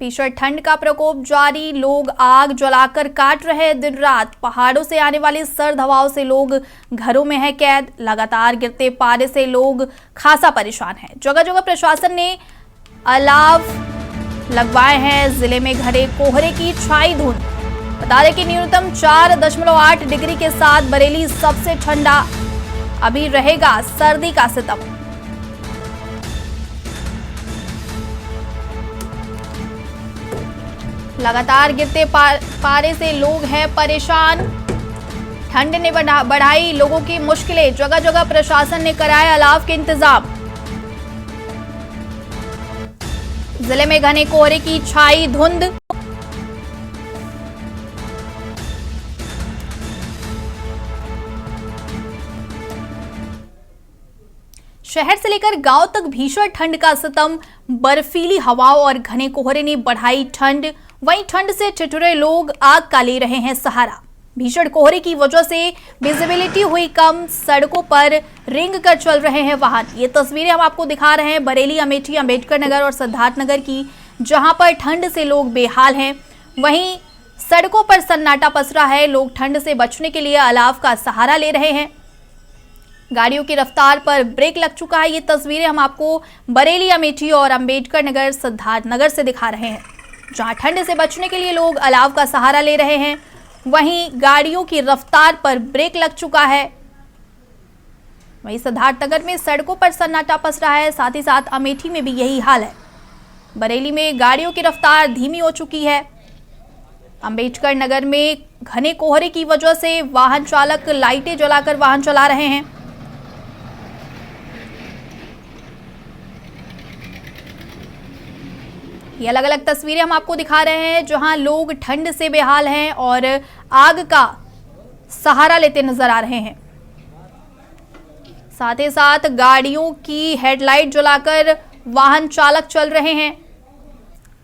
भीषण ठंड का प्रकोप जारी, लोग आग जलाकर काट रहे हैं दिन रात। पहाड़ों से आने वाली सर्द हवाओं से लोग घरों में हैं कैद। लगातार गिरते पारे से लोग खासा परेशान हैं। जगह जगह प्रशासन ने अलाव लगवाए हैं। जिले में घने कोहरे की छाई धुंध। बता दें कि न्यूनतम 4.8 डिग्री के साथ बरेली सबसे ठंडा। अभी रहेगा सर्दी का सितम। लगातार गिरते पारे से लोग हैं परेशान। ठंड ने बढ़ाई लोगों की मुश्किलें। जगह जगह प्रशासन ने कराए अलाव के इंतजाम। जिले में घने कोहरे की छाई धुंध। शहर से लेकर गांव तक भीषण ठंड का सितम। बर्फीली हवाओं और घने कोहरे ने बढ़ाई ठंड। वहीं ठंड से ठिठुरे लोग आग का ले रहे हैं सहारा। भीषण कोहरे की वजह से विजिबिलिटी हुई कम। सड़कों पर रेंग कर चल रहे हैं वाहन। ये तस्वीरें हम आपको दिखा रहे हैं बरेली, अमेठी, अंबेडकर नगर और सिद्धार्थ नगर की, जहां पर ठंड से लोग बेहाल हैं। वहीं सड़कों पर सन्नाटा पसरा है। लोग ठंड से बचने के लिए अलाव का सहारा ले रहे हैं। गाड़ियों की रफ्तार पर ब्रेक लग चुका है। ये तस्वीरें हम आपको बरेली, अमेठी और अंबेडकर नगर, सिद्धार्थ नगर से दिखा रहे हैं, जहां ठंड से बचने के लिए लोग अलाव का सहारा ले रहे हैं। वहीं गाड़ियों की रफ्तार पर ब्रेक लग चुका है। वहीं सिद्धार्थ नगर में सड़कों पर सन्नाटा पसरा है। साथ ही साथ अमेठी में भी यही हाल है। बरेली में गाड़ियों की रफ्तार धीमी हो चुकी है। अंबेडकर नगर में घने कोहरे की वजह से वाहन चालक लाइटें जलाकर वाहन चला रहे हैं। ये अलग अलग तस्वीरें हम आपको दिखा रहे हैं, जहां लोग ठंड से बेहाल हैं और आग का सहारा लेते नजर आ रहे हैं। साथ ही साथ गाड़ियों की हेडलाइट जलाकर वाहन चालक चल रहे हैं।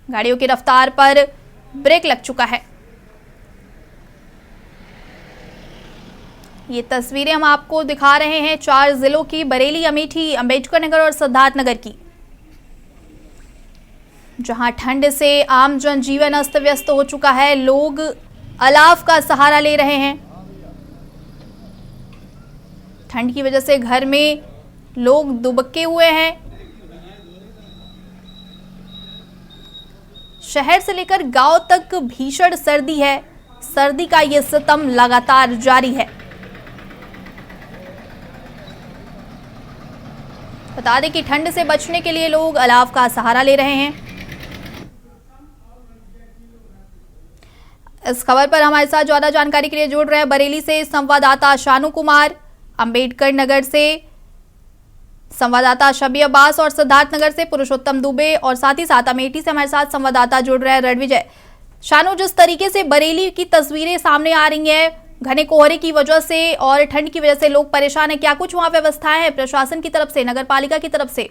गाड़ियों की रफ्तार पर ब्रेक लग चुका है। ये तस्वीरें हम आपको दिखा रहे हैं 4 जिलों की, बरेली, अमेठी, अंबेडकर नगर और सिद्धार्थ नगर की, जहां ठंड से आम जनजीवन अस्त व्यस्त हो चुका है। लोग अलाव का सहारा ले रहे हैं। ठंड की वजह से घर में लोग दुबके हुए हैं। शहर से लेकर गांव तक भीषण सर्दी है। सर्दी का ये सितम लगातार जारी है। बता दें कि ठंड से बचने के लिए लोग अलाव का सहारा ले रहे हैं। इस खबर पर हमारे साथ ज्यादा जानकारी के लिए जुड़ रहे हैं बरेली से संवाददाता शानू कुमार, अंबेडकर नगर से संवाददाता शबी अब्बास और सिद्धार्थ नगर से पुरुषोत्तम दुबे और साथ ही साथ अमेठी से हमारे साथ संवाददाता जुड़ रहे हैं रणविजय। शानू, जिस तरीके से बरेली की तस्वीरें सामने आ रही हैं घने कोहरे की वजह से और ठंड की वजह से लोग परेशान हैं, क्या कुछ वहां व्यवस्थाएं हैं प्रशासन की तरफ से, नगर पालिका की तरफ से?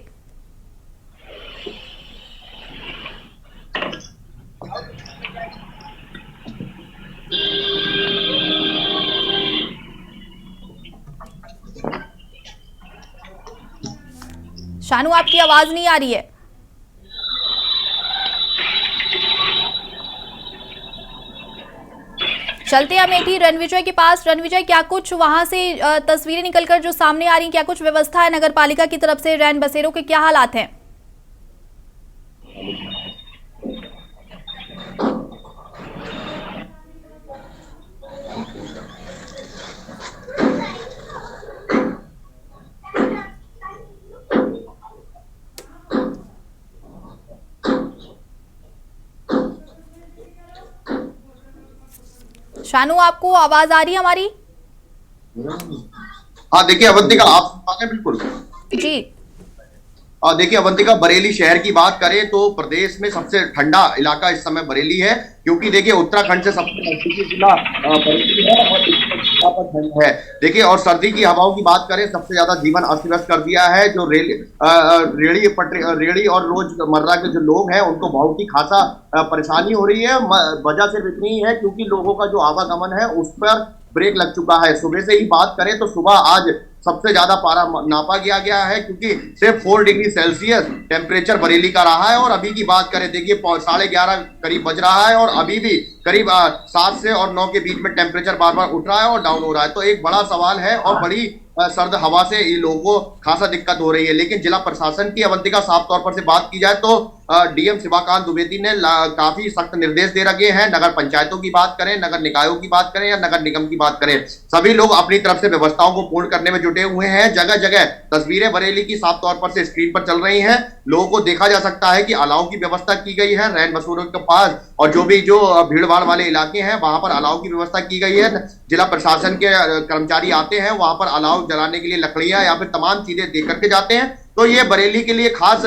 शानू, आपकी आवाज नहीं आ रही है। चलते हैं अमेठी रणविजय के पास। रणविजय, क्या कुछ वहां से तस्वीरें निकलकर जो सामने आ रही हैं, क्या कुछ व्यवस्था है नगर पालिका की तरफ से? रैन बसेरों के क्या हालात हैं? शानू, आपको आवाज आ रही है हमारी? हाँ, देखिए अवंतिका, आप आ गए बिल्कुल जी। देखिए अवंतिका, बरेली शहर की बात करें तो प्रदेश में सबसे ठंडा इलाका इस समय बरेली है, क्योंकि देखिए उत्तराखंड से सबसे नजदीकी जिला बरेली है और यहाँ पर ठंड है। देखिए और सर्दी की हवाओं की बात करें, सबसे ज्यादा जीवन अस्त व्यस्त कर दिया है। जो रेड़ी और रोजमर्रा के जो लोग हैं उनको बहुत ही खासा परेशानी हो रही है। वजह सिर्फ इतनी है क्योंकि लोगों का जो आवागमन है उस पर ब्रेक लग चुका है। सुबह से ही बात करें तो सुबह आज सबसे ज्यादा पारा नापा गया है, क्योंकि सिर्फ 4 डिग्री सेल्सियस टेम्परेचर बरेली का रहा है। और अभी की बात करें, देखिए 11:30 करीब बज रहा है और अभी भी करीब 7 से और 9 के बीच में टेम्परेचर बार बार उठ रहा है और डाउन हो रहा है। तो एक बड़ा सवाल है और बड़ी सर्द हवा से ये लोगों को खासा दिक्कत हो रही है। लेकिन जिला प्रशासन की अवंतिका साफ तौर पर से बात की जाए तो डीएम शिवाकांत द्विवेदी ने काफी सख्त निर्देश दे रखे हैं। नगर पंचायतों की बात करें, नगर निकायों की बात करें या नगर निगम की बात करें, सभी लोग अपनी तरफ से व्यवस्थाओं को पूर्ण करने में जुटे हुए हैं। जगह जगह तस्वीरें बरेली की साफ तौर पर से स्क्रीन पर चल रही हैं। लोगों को देखा जा सकता है कि अलाव की व्यवस्था की गई है रैन बसेरों के पास, और जो भीड़ भाड़ वाले इलाके हैं वहां पर अलाव की व्यवस्था की गई है। जिला प्रशासन के कर्मचारी आते हैं, वहां पर अलाव जलाने के लिए लकड़ियां या फिर तमाम चीजें दे करके जाते हैं। तो ये बरेली के लिए खास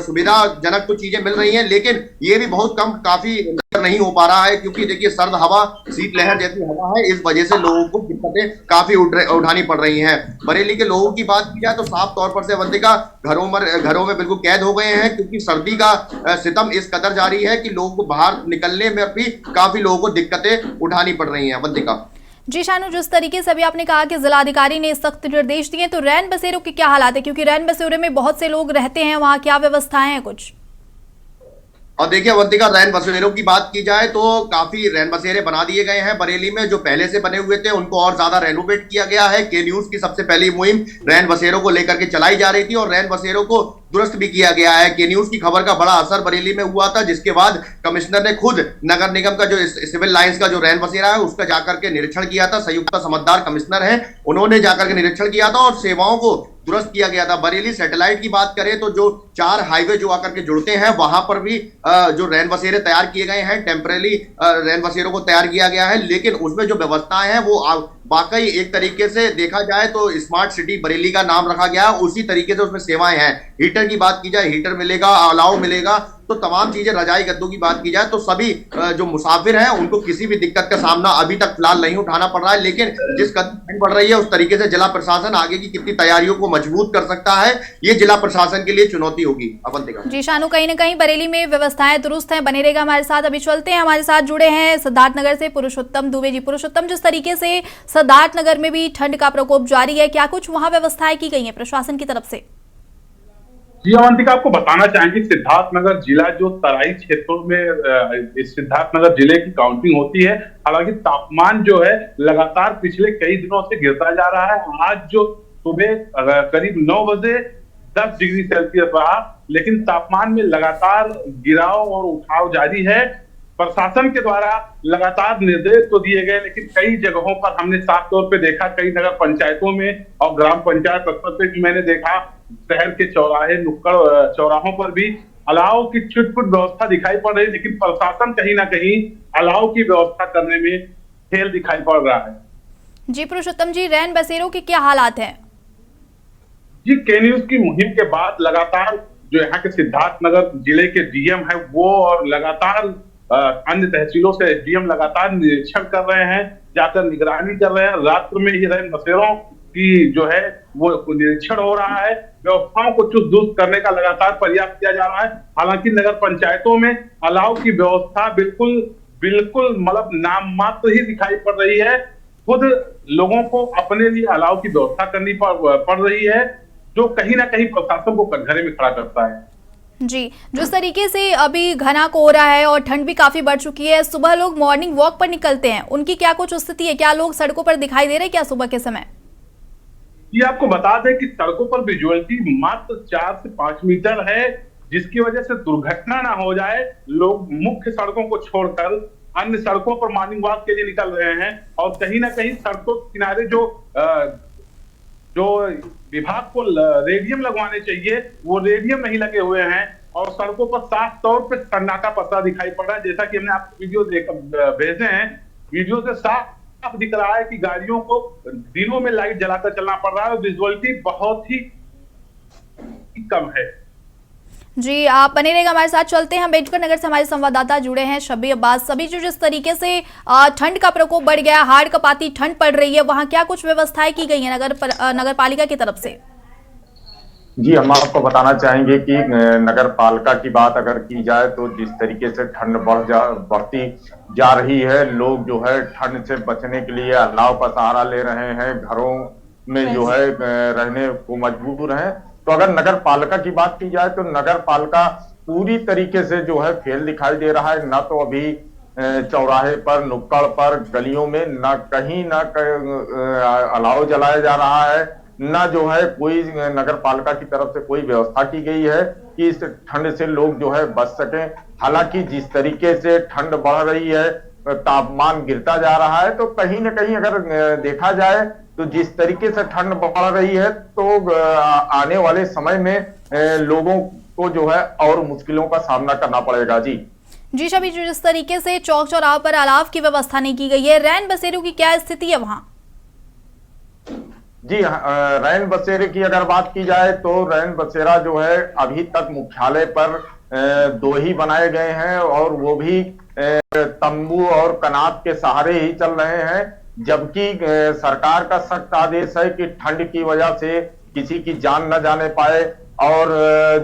सुविधाजनक तो चीजें मिल रही हैं, लेकिन ये भी बहुत कम काफी नहीं हो पा रहा है, क्योंकि देखिए सर्द हवा, शीतलहर जैसी हवा है, इस वजह से लोगों को दिक्कतें काफी उठानी पड़ रही हैं। बरेली के लोगों की बात की जाए तो साफ तौर पर से अवंतिका घरों में बिल्कुल कैद हो गए हैं, क्योंकि सर्दी का सितम इस कदर जारी है कि लोगों को बाहर निकलने में भी काफी लोगों को दिक्कतें उठानी पड़ रही हैं। अवंतिका जी शानू, जिस तरीके से अभी आपने कहा कि जिलाधिकारी ने सख्त निर्देश दिए, तो रैन बसेरों के क्या हालात है, क्योंकि रैन बसेरों में बहुत से लोग रहते हैं, वहां क्या व्यवस्थाएं हैं कुछ? और देखिए अवंतिका, रैन बसेरों की बात की जाए तो काफी रैन बसेरे बना दिए गए हैं बरेली में। जो पहले से बने हुए थे उनको और ज्यादा रेनोवेट किया गया है। के न्यूज की सबसे पहली मुहिम रैन बसेरों को लेकर के चलाई जा रही थी और रैन बसेरों को दुरुस्त भी किया गया है। के न्यूज की खबर का बड़ा असर बरेली में हुआ था, जिसके बाद कमिश्नर ने खुद नगर निगम का जो सिविल लाइंस का जो रैन बसेरा है उसका जाकर के निरीक्षण किया था। संयुक्त समझदार कमिश्नर है, उन्होंने जाकर के निरीक्षण किया था और सेवाओं को दुरुस्त किया गया था। बरेली सैटेलाइट की बात करें तो जो 4 हाईवे जो आकर के जुड़ते हैं वहां पर भी जो रैन बसेरे तैयार किए गए हैं, टेम्परेरी रैन बसेरों को तैयार किया गया है। लेकिन उसमें जो व्यवस्थाएं हैं वो वाकई एक तरीके से देखा जाए तो स्मार्ट सिटी बरेली का नाम रखा गया है, उसी तरीके से उसमें सेवाएं हैं। हीटर की बात की जाए, हीटर मिलेगा, अलाव मिलेगा, तो तमाम चीजें, रजाई गद्दों की बात की जाए तो सभी जो मुसाफिर हैं उनको किसी भी दिक्कत का सामना अभी तक फिलहाल नहीं उठाना पड़ रहा है। लेकिन जिस कदर ठंड बढ़ रही है उस तरीके से जिला प्रशासन आगे की कितनी तैयारियों को मजबूत कर सकता है, ये जिला प्रशासन के लिए चुनौती होगी। अवंतिका जी शानू, कहीं ना कहीं बरेली में व्यवस्थाएं दुरुस्त हैं, बने रहेगा हमारे साथ। अभी चलते हैं, हमारे साथ जुड़े हैं सिद्धार्थनगर से पुरुषोत्तम दुबे जी। पुरुषोत्तम, जिस तरीके से सिद्धार्थनगर में भी ठंड का प्रकोप जारी है, क्या कुछ वहां व्यवस्थाएं की गई है प्रशासन की तरफ से? जी अवंतिका, आपको बताना चाहेंगे सिद्धार्थनगर जिला जो तराई क्षेत्रों में इस सिद्धार्थनगर जिले की काउंटिंग होती है। हालांकि तापमान जो है लगातार पिछले कई दिनों से गिरता जा रहा है। आज जो सुबह करीब 9 बजे 10 डिग्री सेल्सियस रहा, लेकिन तापमान में लगातार गिराव और उठाव जारी है। प्रशासन के द्वारा लगातार निर्देश तो दिए गए, लेकिन कई जगहों पर हमने साफ तौर पे देखा, कई नगर पंचायतों में और ग्राम पंचायत स्तर पे भी मैंने देखा, शहर के चौराहे, नुक्कड़ चौराहों पर भी अलाव की छुटपुट व्यवस्था दिखाई पड़ रही है। लेकिन प्रशासन कहीं ना कहीं अलाव की व्यवस्था करने में फेल दिखाई पड़ रहा है। जी पुरुषोत्तम जी, रैन बसेरों के क्या हालात हैं? जी, के न्यूज की मुहिम के बाद लगातार जो यहाँ के सिद्धार्थनगर जिले के डीएम है वो और लगातार अन्य तहसीलों से डीएम लगातार निरीक्षण कर रहे हैं, जाकर निगरानी कर रहे हैं। रात्र में ही रैन बसेरों की जो है वो निरीक्षण हो रहा है, व्यवस्थाओं को चुस्त दुरुस्त करने का लगातार प्रयास किया जा रहा है। हालांकि नगर पंचायतों में अलाव की व्यवस्था बिल्कुल मतलब नाम मात्र ही दिखाई पड़ रही है। खुद लोगों को अपने लिए अलाव की व्यवस्था करनी पड़ रही है, जो कहीं ना कहीं प्रशासन को कटघरे में खड़ा करता है। जी, जिस तरीके से अभी घना कोहरा है और ठंड भी काफी बढ़ चुकी है, सुबह लोग मॉर्निंग वॉक पर निकलते हैं, उनकी क्या कुछ स्थिति है? क्या लोग सड़कों पर दिखाई दे रहे हैं क्या सुबह के समय? ये आपको बता दें कि सड़कों पर विजुअलिटी मात्र 4 से 5 मीटर है, जिसकी वजह से दुर्घटना ना हो जाए, लोग मुख्य सड़कों को छोड़कर अन्य सड़कों पर मॉर्निंग वॉक के लिए निकल रहे हैं। और कहीं ना कहीं सड़कों के किनारे जो विभाग को रेडियम लगवाने चाहिए वो रेडियम नहीं लगे हुए हैं और सड़कों पर साफ तौर पे सन्नाटा पसरा दिखाई पड़ रहा है। जैसा कि हमने आपको वीडियो भेजे हैं, वीडियो से साफ दिख रहा है कि गाड़ियों को दिनों में लाइट जलाकर चलना पड़ रहा है और विजुअलिटी बहुत ही कम है। जी, आप बने रहेगा हमारे साथ। चलते हैं, अम्बेडकर नगर से हमारे संवाददाता जुड़े हैं शबीर अब्बास। सभी जो जिस तरीके से ठंड का प्रकोप बढ़ गया, हाड़ कपाती ठंड पड़ रही है, वहां क्या कुछ व्यवस्थाएं की गई है नगर पालिका की तरफ से? जी, हम आपको बताना चाहेंगे कि नगर पालिका की बात अगर की जाए तो जिस तरीके से ठंड बढ़ती जा रही है, लोग जो है ठंड से बचने के लिए अलाव का सहारा ले रहे हैं, घरों में जो है रहने को मजबूर हैं। तो अगर नगर पालिका की बात की जाए तो नगर पालिका पूरी तरीके से जो है फेल दिखाई दे रहा है। ना तो अभी चौराहे पर, नुक्कड़ पर, गलियों में ना कहीं ना अलाव जलाया जा रहा है, ना जो है कोई नगर पालिका की तरफ से कोई व्यवस्था की गई है कि इस ठंड से लोग जो है बच सकें। हालांकि जिस तरीके से ठंड बढ़ रही है, तापमान गिरता जा रहा है, तो कहीं ना कहीं अगर देखा जाए तो जिस तरीके से ठंड बढ़ रही है तो आने वाले समय में लोगों को जो है और मुश्किलों का सामना करना पड़ेगा। जी शबी, जिस तरीके से चौक चौराहों पर अलाव की व्यवस्था नहीं की गई है, रैन बसेरों की क्या स्थिति है वहां? जी, रैन बसेरे की अगर बात की जाए तो रैन बसेरा जो है अभी तक मुख्यालय पर 2 ही बनाए गए हैं और वो भी तंबू और कनात के सहारे ही चल रहे हैं। जबकि सरकार का सख्त आदेश है कि ठंड की वजह से किसी की जान न जाने पाए और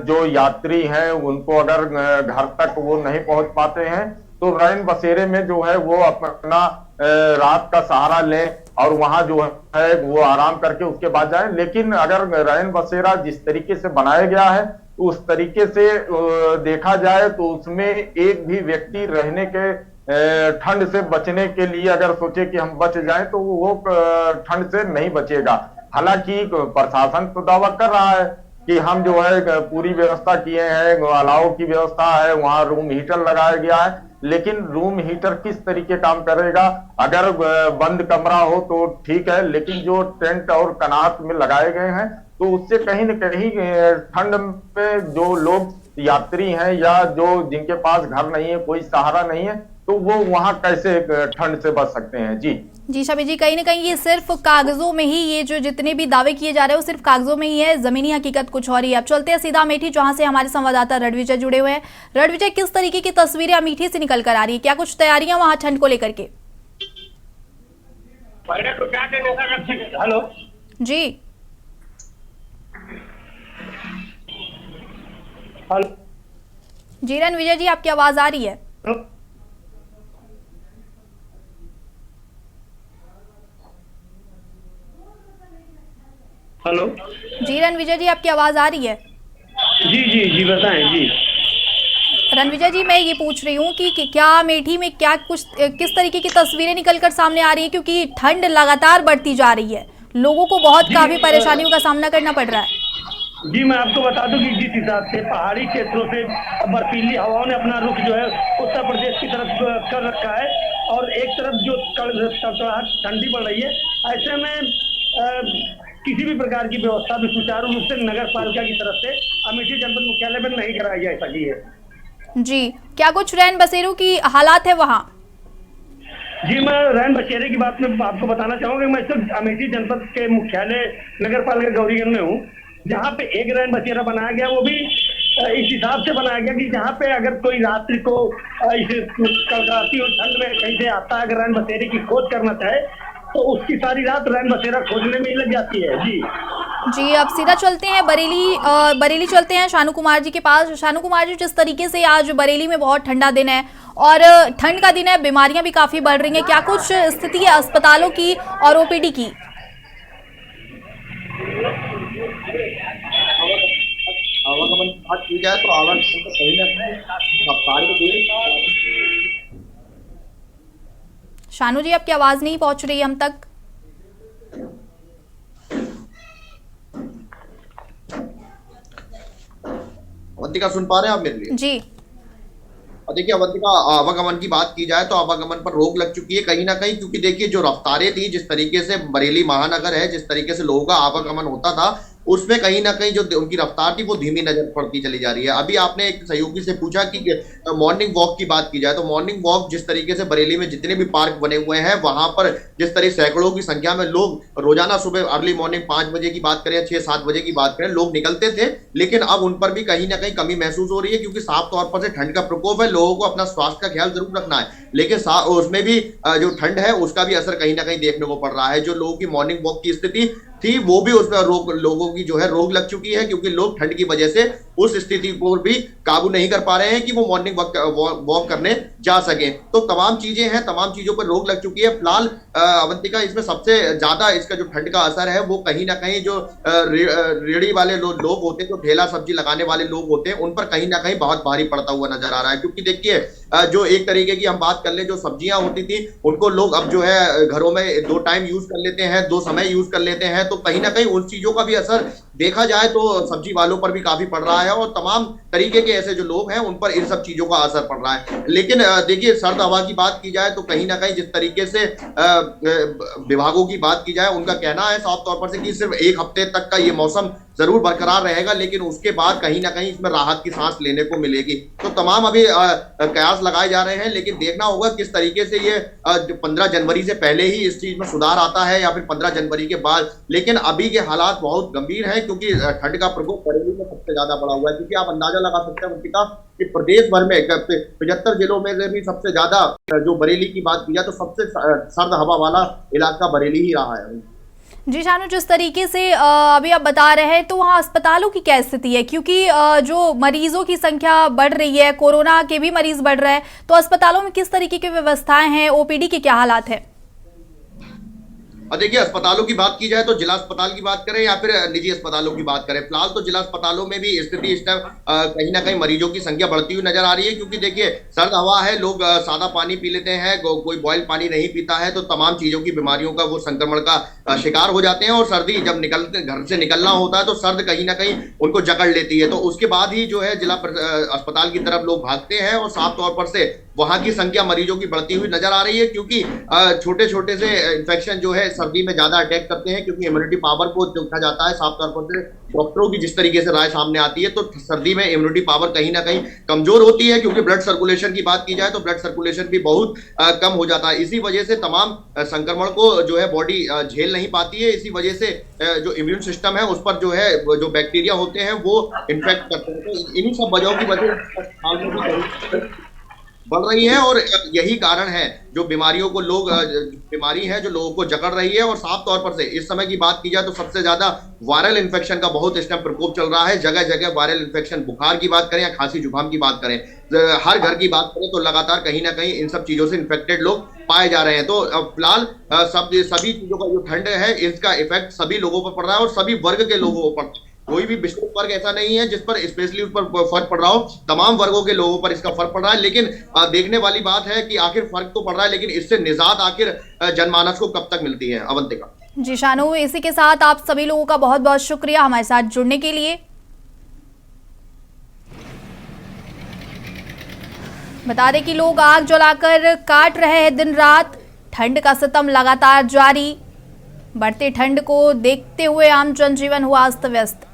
जो यात्री हैं उनको अगर घर तक वो नहीं पहुंच पाते हैं तो रैन बसेरे में जो है वो अपना रात का सहारा लें और वहां जो है वो आराम करके उसके बाद जाएं। लेकिन अगर रैन बसेरा जिस तरीके से बनाया गया है तो उस तरीके से देखा जाए तो उसमें एक भी व्यक्ति रहने के ठंड से बचने के लिए अगर सोचे कि हम बच जाएं तो वो ठंड से नहीं बचेगा। हालांकि प्रशासन तो दावा कर रहा है कि हम जो है पूरी व्यवस्था किए हैं, अलाव की व्यवस्था है, वहां रूम हीटर लगाया गया है, लेकिन रूम हीटर किस तरीके काम करेगा? अगर बंद कमरा हो तो ठीक है, लेकिन जो टेंट और कनात में लगाए गए हैं तो उससे कहीं न कहीं ठंड में जो लोग यात्री हैं या जो जिनके पास घर नहीं है, कोई सहारा नहीं है, तो वो वहां कैसे ठंड से बच सकते हैं? जी शबी जी, कहीं ना कहीं ये सिर्फ कागजों में ही, ये जो जितने भी दावे किए जा रहे हैं वो सिर्फ कागजों में ही है, जमीनी हकीकत कुछ और ही है। अब चलते हैं सीधा अमेठी, जहां से हमारे संवाददाता रणविजय जुड़े हुए हैं। रणविजय, किस तरीके की तस्वीरें अमेठी से निकल कर आ रही है? क्या कुछ तैयारियां वहां ठंड को लेकर के? हेलो जी हेलो जी रणविजय जी, आपकी आवाज आ रही है? हेलो जी रणविजय जी, आपकी आवाज आ रही है? जी जी जी बताएं जी। रणविजय जी, मैं ये पूछ रही हूँ कि क्या अमेठी में क्या कुछ किस तरीके की तस्वीरें निकलकर सामने आ रही है, क्योंकि ठंड लगातार बढ़ती जा रही है, लोगों को बहुत काफी परेशानियों का सामना करना पड़ रहा है। जी, मैं आपको बता दूं कि जिस हिसाब से पहाड़ी क्षेत्रों से बर्फीली हवाओं ने अपना रुख जो है उत्तर प्रदेश की तरफ कर रखा है और एक तरफ जो कड़कड़ाहट ठंडी पड़ रही है, ऐसे में किसी भी प्रकार की व्यवस्था भी सुचारू रूप से नगर पालिका की तरफ से अमेठी जनपद मुख्यालय में नहीं कराई जा सकी है। जी, क्या कुछ रैन बसेरों की हालात है वहाँ? जी, मैं रैन बसेरे की बात में आपको बताना चाहूंगा। मैं इस अमेठी जनपद के मुख्यालय नगर पालिका गौरीगंज में हूँ, जहाँ पे एक रैन बसेरा बनाया गया, वो भी इस हिसाब से बनाया गया कि जहाँ पे अगर कोई रात्रि को इस कड़कड़ाती और ठंड में कहीं से आता है, अगर रैन बसेरे की खोज करना चाहे तो उसकी सारी रात रैन बसेरा खोजने में ही लग जाती है। जी, अब सीधा चलते हैं बरेली चलते हैं शानू कुमार जी के पास। शानू कुमार जी, जिस तरीके से आज बरेली में बहुत ठंडा दिन है और ठंड का दिन है, बीमारियां भी काफी बढ़ रही हैं, क्या कुछ स्थिति है अस्पतालों की और ओपीडी की? आवागमन की बात की जाए तो आवागमन कहीं ना कहीं शानू जी, आपकी आवाज नहीं पहुंच रही है हम तक। अवंतिका, सुन पा रहे हैं आप मेरे लिए? जी, और देखिए अवंतिका, आवागमन की बात की जाए तो आवागमन पर रोक लग चुकी है कहीं ना कहीं, क्योंकि देखिए जो रफ्तारें थी, जिस तरीके से बरेली महानगर है, जिस तरीके से लोगों का आवागमन होता था, उसमें कहीं ना कहीं जो उनकी रफ्तार थी वो धीमी नजर पड़ती चली जा रही है। अभी आपने एक सहयोगी से पूछा कि मॉर्निंग वॉक की बात की जाए तो मॉर्निंग वॉक जिस तरीके से बरेली में जितने भी पार्क बने हुए हैं वहां पर जिस तरह सैकड़ों की संख्या में लोग रोजाना सुबह अर्ली मॉर्निंग 5 बजे की बात करें, 6-7 बजे की बात करें, लोग निकलते थे, लेकिन अब उन पर भी कहीं ना कहीं कमी महसूस हो रही है, क्योंकि साफ तौर पर से ठंड का प्रकोप है, लोगों को अपना स्वास्थ्य का ख्याल जरूर रखना है, लेकिन उसमें भी जो ठंड है उसका भी असर कहीं ना कहीं देखने को पड़ रहा है। जो लोगों की मॉर्निंग वॉक की स्थिति थी वो भी उसमें लोगों की जो है रोक लग चुकी है, क्योंकि लोग ठंड की वजह से उस स्थिति को भी काबू नहीं कर पा रहे हैं कि वो मॉर्निंग वॉक करने जा सके। तो तमाम चीजें हैं, तमाम चीजों पर रोक लग चुकी है। फिलहाल अवंतिका इसमें सबसे ज्यादा इसका जो ठंड का असर है वो कहीं ना कहीं जो रेहड़ी वाले लोग होते हैं, जो ठेला सब्जी लगाने वाले लोग होते हैं, उन पर कहीं ना कहीं बहुत भारी पड़ता हुआ नजर आ रहा है। क्योंकि देखिए जो एक तरीके की हम बात कर ले, जो सब्जियां होती थी उनको लोग अब जो है घरों में 2 टाइम यूज कर लेते हैं, 2 समय यूज कर लेते हैं। तो कहीं ना कहीं उन चीजों का भी असर देखा जाए तो सब्जी वालों पर भी काफी पड़ रहा है और तमाम तरीके के ऐसे जो लोग हैं उन पर इन सब चीजों का असर पड़ रहा है। लेकिन देखिए सर्द हवा की बात की जाए तो कहीं ना कहीं जिस तरीके से विभागों की बात की जाए, उनका कहना है साफ तौर पर से कि सिर्फ 1 हफ्ते तक का ये मौसम जरूर बरकरार रहेगा, लेकिन उसके बाद कहीं ना कहीं इसमें राहत की सांस लेने को मिलेगी। तो तमाम अभी कयास लगाए जा रहे हैं, लेकिन देखना होगा किस तरीके से ये 15 जनवरी से पहले ही इस चीज में सुधार आता है या फिर 15 जनवरी के बाद। लेकिन अभी के हालात बहुत गंभीर हैं क्योंकि ठंड का प्रकोप बरेली में सबसे ज्यादा बढ़ा हुआ है। क्योंकि आप अंदाजा लगा सकते हैं कि प्रदेश भर में 75 जिलों में से भी सबसे ज्यादा जो बरेली की बात की जाए तो सबसे सर्द हवा वाला इलाका बरेली ही रहा है। जी शानू, जिस तरीके से अभी आप बता रहे हैं तो वहाँ अस्पतालों की क्या स्थिति है? क्योंकि जो मरीजों की संख्या बढ़ रही है, कोरोना के भी मरीज बढ़ रहे हैं, तो अस्पतालों में किस तरीके की व्यवस्थाएं हैं, ओपीडी के क्या हालात है? देखिए अस्पतालों की बात की जाए तो जिला अस्पताल की बात करें या फिर निजी अस्पतालों की बात करें, फिलहाल तो जिला अस्पतालों में भी स्थिति इस टाइम कहीं ना कहीं मरीजों की संख्या बढ़ती हुई नजर आ रही है। क्योंकि देखिए सर्द हवा है, लोग सादा पानी पी लेते हैं, कोई बॉयल पानी नहीं पीता है, तो तमाम चीजों की बीमारियों का वो संक्रमण का शिकार हो जाते हैं। और सर्दी जब घर से निकलना होता है तो सर्द कहीं ना कहीं उनको जकड़ लेती है, तो उसके बाद ही जो है जिला अस्पताल की तरफ लोग भागते हैं और साफ तौर पर से वहां की संख्या मरीजों की बढ़ती हुई नजर आ रही है। क्योंकि छोटे छोटे से इन्फेक्शन जो है सर्दी में ज्यादा अटैक करते हैं, क्योंकि इम्यूनिटी पावर को देखा जाता है। साफ तौर पर से डॉक्टरों की जिस तरीके से राय सामने आती है तो सर्दी में इम्यूनिटी पावर कहीं ना कहीं कमजोर होती है। क्योंकि ब्लड सर्कुलेशन की बात की जाए तो ब्लड सर्कुलेशन भी बहुत कम हो जाता है। इसी वजह से तमाम संक्रमण को जो है बॉडी झेल नहीं पाती है। इसी वजह से जो इम्यून सिस्टम है उस पर जो है जो बैक्टीरिया होते हैं वो इन्फेक्ट करते हैं। तो इन्हीं सब वजहों की वजह बढ़ रही है और यही कारण है जो बीमारियों को बीमारी है जो लोगों को जकड़ रही है। और साफ तौर पर से इस समय की बात की जाए तो सबसे ज्यादा वायरल इन्फेक्शन का बहुत इस टाइम प्रकोप चल रहा है। जगह जगह वायरल इन्फेक्शन, बुखार की बात करें या खांसी जुकाम की बात करें, हर घर की बात करें तो लगातार कहीं ना कहीं इन सब चीजों से इन्फेक्टेड लोग पाए जा रहे हैं। तो फिलहाल सभी चीजों का जो ठंड है इसका इफेक्ट सभी लोगों पर पड़ रहा है और सभी वर्ग के लोगों पर। कोई भी विशेष वर्ग ऐसा नहीं है जिस पर स्पेशली उस पर फर्क पड़ रहा हो, तमाम वर्गों के लोगों पर इसका फर्क पड़ रहा है। लेकिन देखने वाली बात है कि आखिर फर्क तो पड़ रहा है, लेकिन इससे निजात आखिर जनमानस को कब तक मिलती है? अवंतिका जी शानू, इसी के साथ आप सभी लोगों का बहुत बहुत शुक्रिया हमारे साथ जुड़ने के लिए। बता दें कि लोग आग जलाकर काट रहे हैं दिन रात। ठंड का सितम लगातार जारी। बढ़ते ठंड को देखते हुए आम जनजीवन हुआ अस्त व्यस्त।